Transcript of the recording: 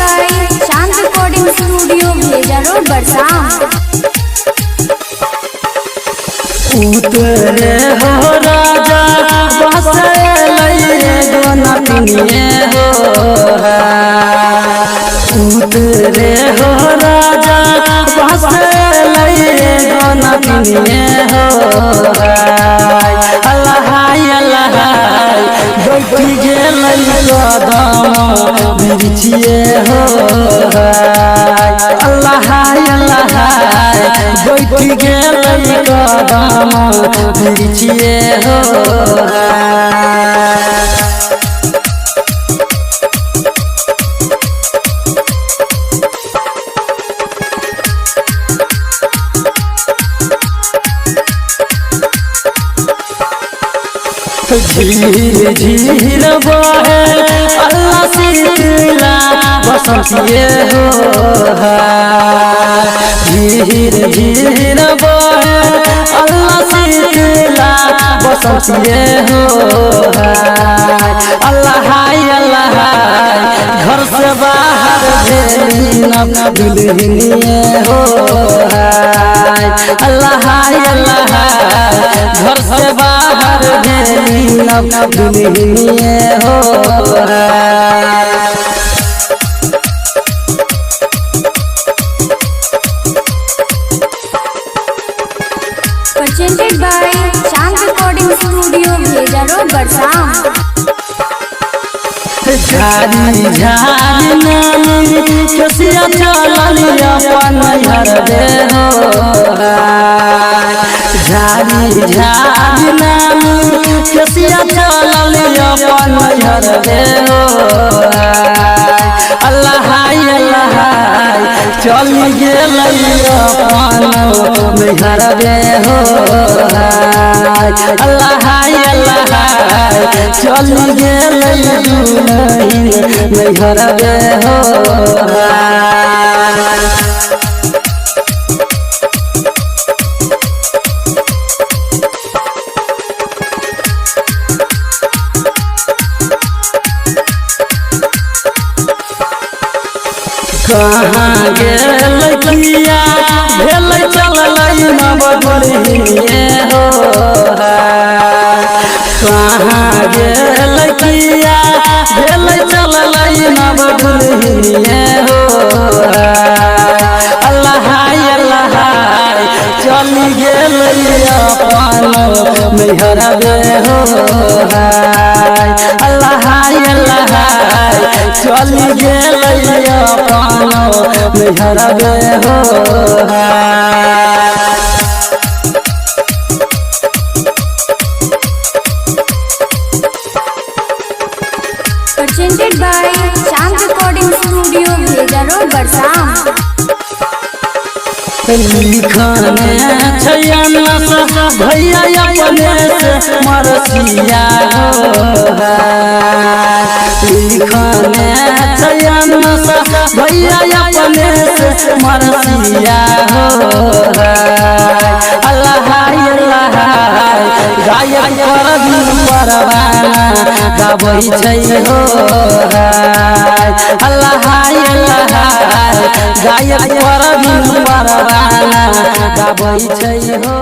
by Chand Recording Studio, Bheja Road, Barsam. उतरे हो राजा बसलैये दोना पिनिए हो उतरे हो राजा बसलैये दोना पिनिए हो अल्लाह अल्लाह बैठी गेल कदम बिरछिए हो अल्लाह अल्लाह बैठी गेल कदम बिरछिए हो झीर झीर बहे अल्लाह शीतला बसंतिए हो झीर झीर बहे अल्लाह शीतला बसंतिए हो अल्लाह अल्लाह घर से बाहर भेलिन दुल्हनिए हो अल्लाह अल्लाह घर से बाहर भेलिन दुल्हनिए हो Presented by Chand Recording Studio, Bheja Road, Barsam. झारी झारी नानी कसिया चलल अपन घर दे हो झारी झारी नानी कसिया चलल अपन घर दे हो अल्लाह अल्लाह चल गेल अपन घर दे हो अल्लाह अल्लाह चल गेल घर दे हो कहाँ गेल किया भेल चलल नवगुरिए हो कहाँ गेल किया भेल चलल नवगुरिए हो अल्लाह अल्लाह चल गेल अपन मेहर दे हो अल्लाह अल्लाह चल गेल अपन मेहर दे हो Presented by Chand Recording Studio, Bheja Road, Barsam. लिखने छयन भैया अपने से मरसिया हो लिखने छयन भैया अपने से मरसिया हो अल्लाह अल्लाह गायक परवाना गाबै छै हो अल्लाह अल्लाह गायक परवाना गाबै छै हो।